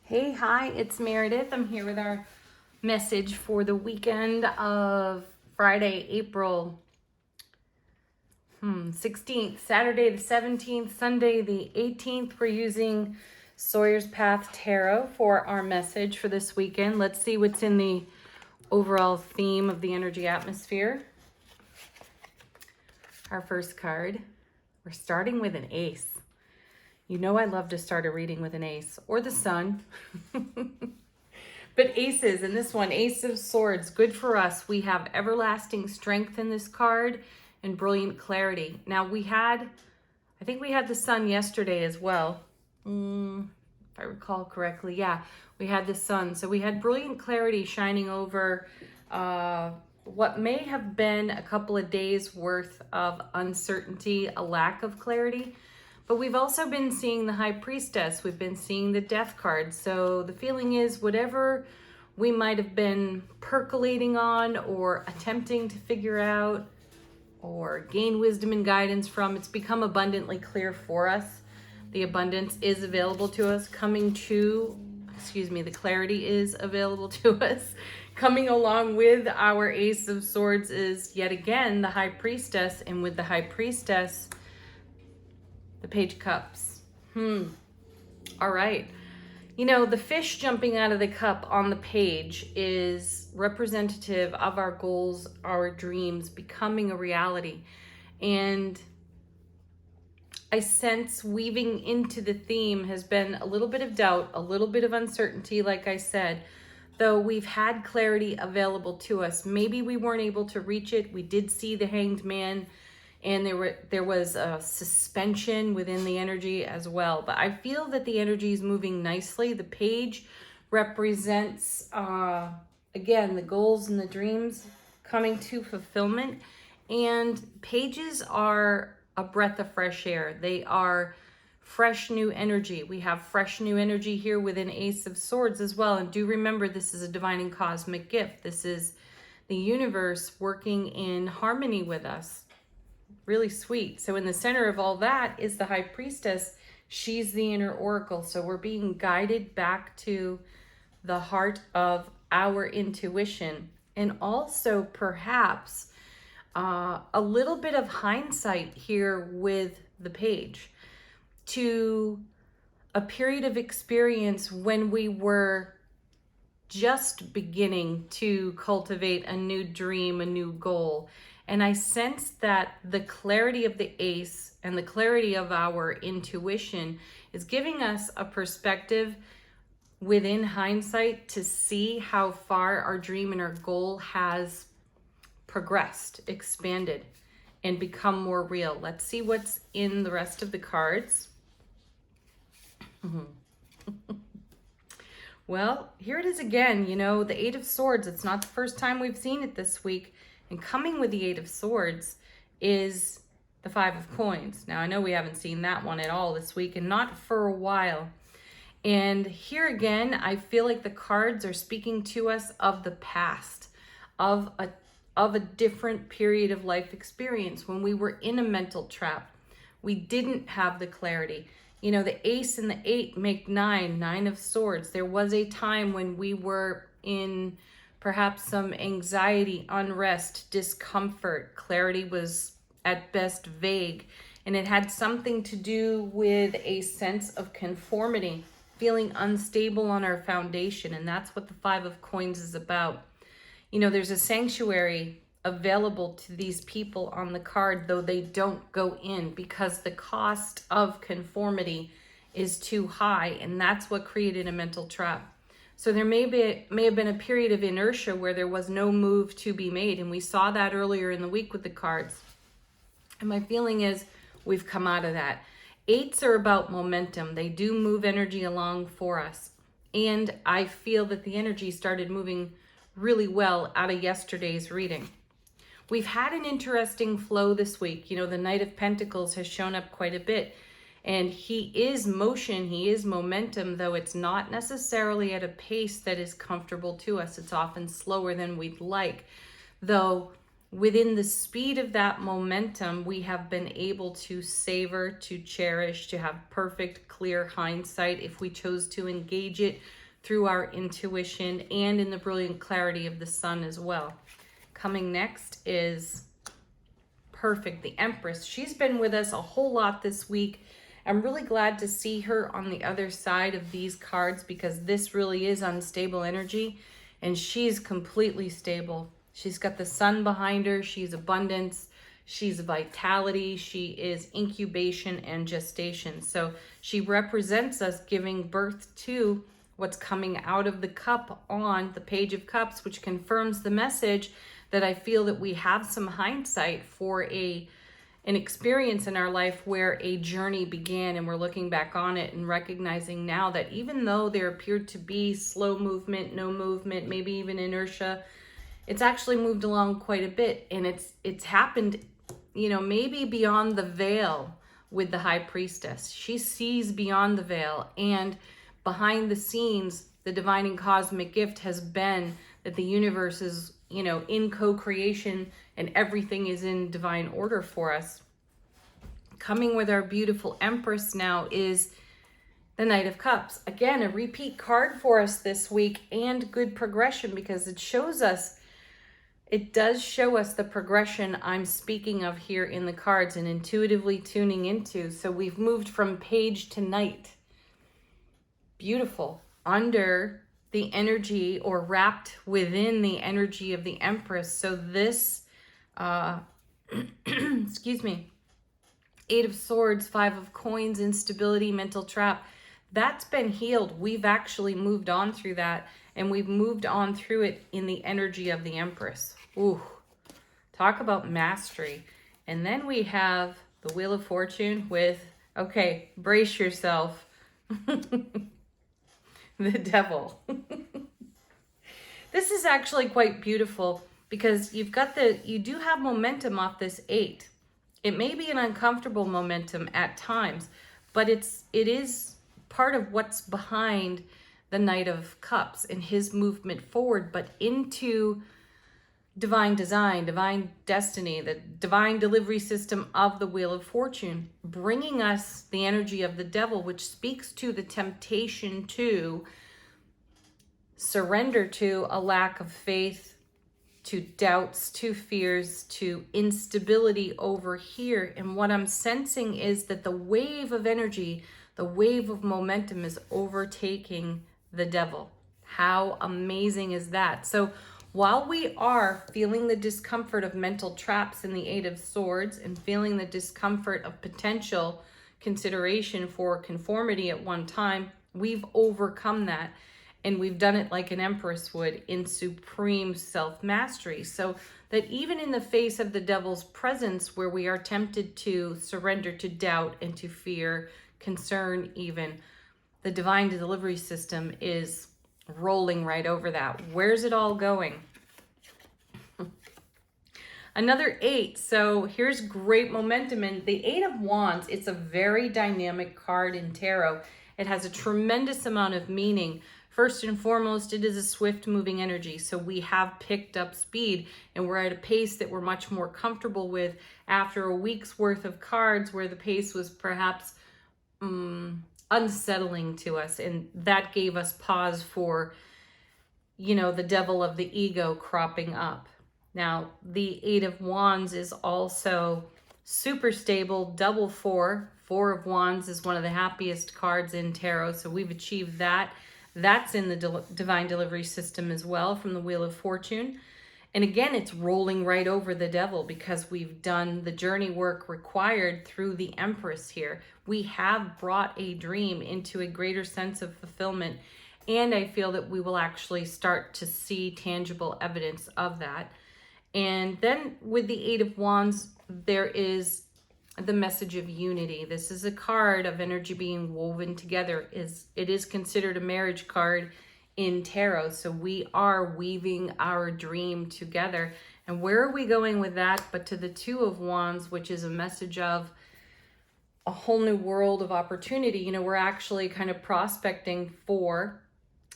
Hey, hi, it's Meredith. I'm here with our message for the weekend of Friday, April 16th, Saturday the 17th, Sunday the 18th. We're using Sawyer's Path Tarot for our message for this weekend. Let's see what's in the overall theme of the energy atmosphere. Our first card, we're starting with an ace. You know I love to start a reading with an ace or the sun. But aces, and this one, Ace of Swords, good for us. We have everlasting strength in this card and brilliant clarity. Now I think we had the sun yesterday as well. If I recall correctly, yeah, we had the sun. So we had brilliant clarity shining over what may have been a couple of days worth of uncertainty, a lack of clarity. But we've also been seeing the High Priestess. We've been seeing the Death card. So the feeling is whatever we might have been percolating on or attempting to figure out or gain wisdom and guidance from, it's become abundantly clear for us. The abundance is available to us. The clarity is available to us. Coming along with our Ace of Swords is yet again the High Priestess. And with the High Priestess, the Page of Cups. All right. You know, the fish jumping out of the cup on the page is representative of our goals, our dreams becoming a reality. And I sense weaving into the theme has been a little bit of doubt, a little bit of uncertainty, like I said, though we've had clarity available to us. Maybe we weren't able to reach it. We did see the Hanged Man, and there was a suspension within the energy as well. But I feel that the energy is moving nicely. The page represents, again, the goals and the dreams coming to fulfillment. And pages are a breath of fresh air. They are fresh new energy. We have fresh new energy here with an Ace of Swords as well. And do remember, this is a divine and cosmic gift. This is the universe working in harmony with us. Really sweet. So in the center of all that is the High Priestess. She's the inner oracle. So we're being guided back to the heart of our intuition, and also perhaps a little bit of hindsight here with the page to a period of experience when we were just beginning to cultivate a new dream, a new goal. And I sense that the clarity of the ace and the clarity of our intuition is giving us a perspective within hindsight to see how far our dream and our goal has progressed, expanded, and become more real. Let's see what's in the rest of the cards. Well, here it is again, you know, the Eight of Swords. It's not the first time we've seen it this week. And coming with the Eight of Swords is the Five of Coins. Now, I know we haven't seen that one at all this week, and not for a while. And here again, I feel like the cards are speaking to us of the past, of a different period of life experience when we were in a mental trap. We didn't have the clarity. You know, the Ace and the Eight make Nine of Swords. There was a time when we were in perhaps some anxiety, unrest, discomfort. Clarity was at best vague, and it had something to do with a sense of conformity, feeling unstable on our foundation. And that's what the Five of Coins is about. You know, there's a sanctuary available to these people on the card, though they don't go in because the cost of conformity is too high, and that's what created a mental trap. So there may have been a period of inertia where there was no move to be made, and we saw that earlier in the week with the cards. And my feeling is we've come out of that. Eights are about momentum. They do move energy along for us. And I feel that the energy started moving really well out of yesterday's reading. We've had an interesting flow this week. You know, the Knight of Pentacles has shown up quite a bit. And he is motion, he is momentum, though it's not necessarily at a pace that is comfortable to us. It's often slower than we'd like. Though within the speed of that momentum, we have been able to savor, to cherish, to have perfect, clear hindsight if we chose to engage it through our intuition and in the brilliant clarity of the sun as well. Coming next is perfect, the Empress. She's been with us a whole lot this week. I'm really glad to see her on the other side of these cards because this really is unstable energy and she's completely stable. She's got the sun behind her. She's abundance. She's vitality. She is incubation and gestation. So she represents us giving birth to what's coming out of the cup on the Page of Cups, which confirms the message that I feel that we have some hindsight for an experience in our life where a journey began, and we're looking back on it and recognizing now that even though there appeared to be slow movement, no movement, maybe even inertia, it's actually moved along quite a bit, and it's happened, maybe beyond the veil with the High Priestess. She sees beyond the veil, and behind the scenes, the divine and cosmic gift has been that the universe is, in co-creation and everything is in divine order for us. Coming with our beautiful Empress now is the Knight of Cups. Again, a repeat card for us this week and good progression because it does show us the progression I'm speaking of here in the cards and intuitively tuning into. So we've moved from Page to Knight. Beautiful. Under the energy or wrapped within the energy of the Empress. So this, excuse me, Eight of Swords, Five of Coins, instability, mental trap, that's been healed. We've actually moved on through that, and we've moved on through it in the energy of the Empress. Ooh, talk about mastery. And then we have the Wheel of Fortune with, okay, brace yourself. The Devil. This is actually quite beautiful because you do have momentum off this 8. It may be an uncomfortable momentum at times, but it is part of what's behind the Knight of Cups and his movement forward, but into divine design, divine destiny, the divine delivery system of the Wheel of Fortune, bringing us the energy of the Devil, which speaks to the temptation to surrender to a lack of faith, to doubts, to fears, to instability over here. And what I'm sensing is that the wave of energy, the wave of momentum is overtaking the Devil. How amazing is that? So while we are feeling the discomfort of mental traps in the Eight of Swords and feeling the discomfort of potential consideration for conformity at one time, we've overcome that. And we've done it like an Empress would in supreme self-mastery. So that even in the face of the Devil's presence, where we are tempted to surrender to doubt and to fear, concern even, the divine delivery system is rolling right over that. Where's it all going? Another 8. So here's great momentum. And the 8 of Wands, it's a very dynamic card in tarot. It has a tremendous amount of meaning. First and foremost, it is a swift moving energy. So we have picked up speed and we're at a pace that we're much more comfortable with after a week's worth of cards where the pace was perhaps unsettling to us. And that gave us pause for, the Devil of the ego cropping up. Now, the 8 of Wands is also super stable, double 4. 4 of Wands is one of the happiest cards in tarot. So we've achieved that. That's in the divine delivery system as well from the Wheel of Fortune. And again, it's rolling right over the Devil because we've done the journey work required through the Empress here. We have brought a dream into a greater sense of fulfillment. And I feel that we will actually start to see tangible evidence of that. And then with the 8 of Wands, there is the message of unity. This is a card of energy being woven together. It is considered a marriage card in tarot. So we are weaving our dream together. And where are we going with that? But to the 2 of Wands, which is a message of a whole new world of opportunity. We're actually kind of prospecting for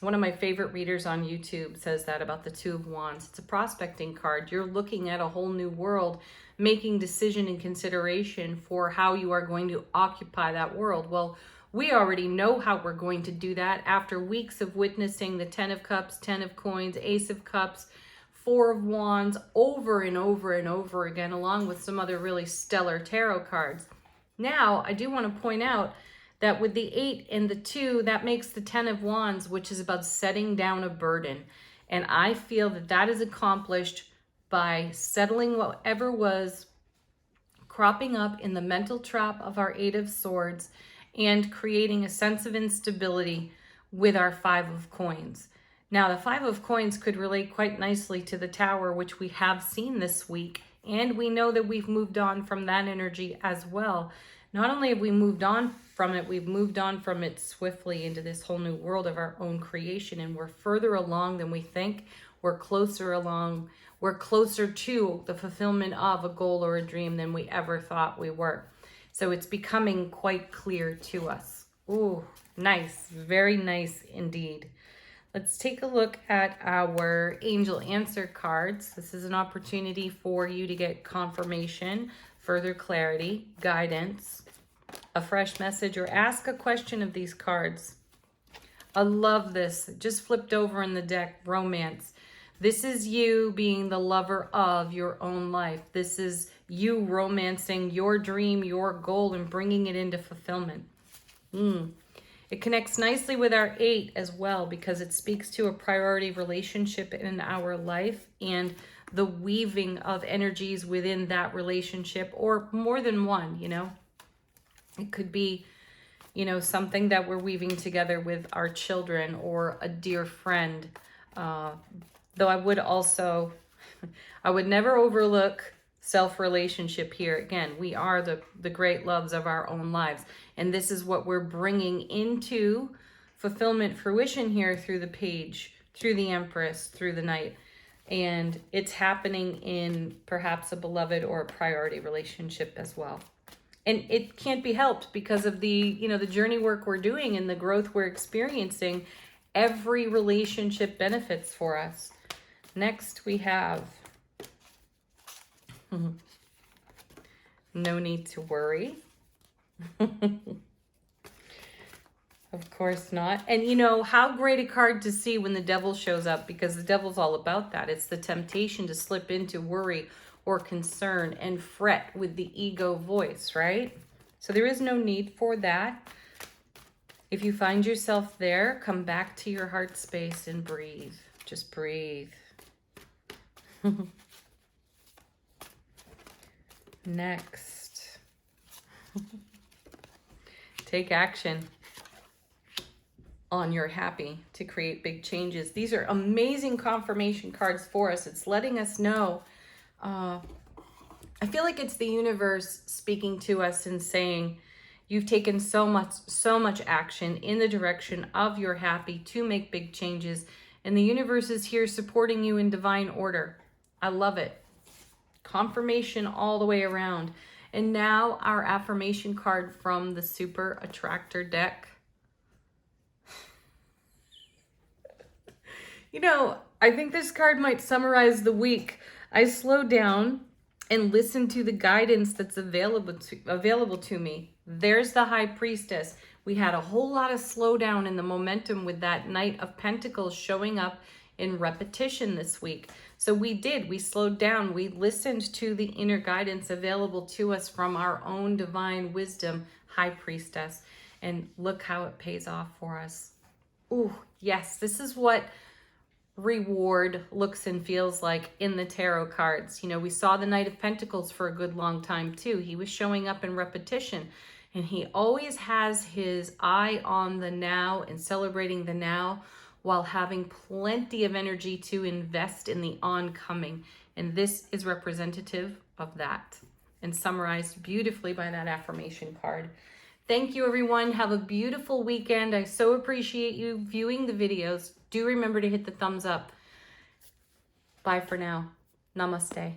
One of my favorite readers on YouTube says that about the Two of Wands. It's a prospecting card. You're looking at a whole new world, making decision and consideration for how you are going to occupy that world. Well, we already know how we're going to do that after weeks of witnessing the 10 of Cups, 10 of Coins, Ace of Cups, 4 of Wands over and over and over again, along with some other really stellar tarot cards. Now, I do want to point out that with the 8 and the 2, that makes the 10 of Wands, which is about setting down a burden. And I feel that that is accomplished by settling whatever was cropping up in the mental trap of our 8 of Swords and creating a sense of instability with our 5 of Coins. Now, the 5 of Coins could relate quite nicely to the Tower, which we have seen this week. And we know that we've moved on from that energy as well. Not only have we moved on from it, we've moved on from it swiftly into this whole new world of our own creation. And we're further along than we think. We're closer along. We're closer to the fulfillment of a goal or a dream than we ever thought we were. So it's becoming quite clear to us. Ooh, nice. Very nice indeed. Let's take a look at our angel answer cards. This is an opportunity for you to get confirmation, further clarity, guidance, a fresh message, or ask a question of these cards. I love this. Just flipped over in the deck, romance. This is you being the lover of your own life. This is you romancing your dream, your goal, and bringing it into fulfillment. It connects nicely with our 8 as well because it speaks to a priority relationship in our life and the weaving of energies within that relationship, or more than one, you know. It could be, you know, something that we're weaving together with our children or a dear friend. Though I would also, I would never overlook self-relationship here. Again, we are the great loves of our own lives. And this is what we're bringing into fulfillment, fruition here through the Page, through the Empress, through the Knight. And it's happening in perhaps a beloved or a priority relationship as well. And it can't be helped because of the, you know, the journey work we're doing and the growth we're experiencing. Every relationship benefits for us. Next we have no need to worry. Of course not. And you know, how great a card to see when the Devil shows up, because the Devil's all about that. It's the temptation to slip into worry or concern and fret with the ego voice, right? So there is no need for that. If you find yourself there, come back to your heart space and breathe. Just breathe. Next. Take action on your happy to create big changes. These are amazing confirmation cards for us. It's letting us know. I feel like it's the universe speaking to us and saying, you've taken so much action in the direction of your happy to make big changes. And the universe is here supporting you in divine order. I love it. Confirmation all the way around. And now our affirmation card from the Super Attractor deck. You know, I think this card might summarize the week. I slowed down and listened to the guidance that's available to me. There's the High Priestess. We had a whole lot of slowdown in the momentum with that Knight of Pentacles showing up in repetition this week. So we slowed down. We listened to the inner guidance available to us from our own divine wisdom, High Priestess. And look how it pays off for us. Ooh, yes, this is what reward looks and feels like in the tarot cards. You know, we saw the Knight of Pentacles for a good long time too. He was showing up in repetition, and he always has his eye on the now and celebrating the now while having plenty of energy to invest in the oncoming. And this is representative of that and summarized beautifully by that affirmation card. Thank you, everyone. Have a beautiful weekend. I so appreciate you viewing the videos. Do remember to hit the thumbs up. Bye for now. Namaste.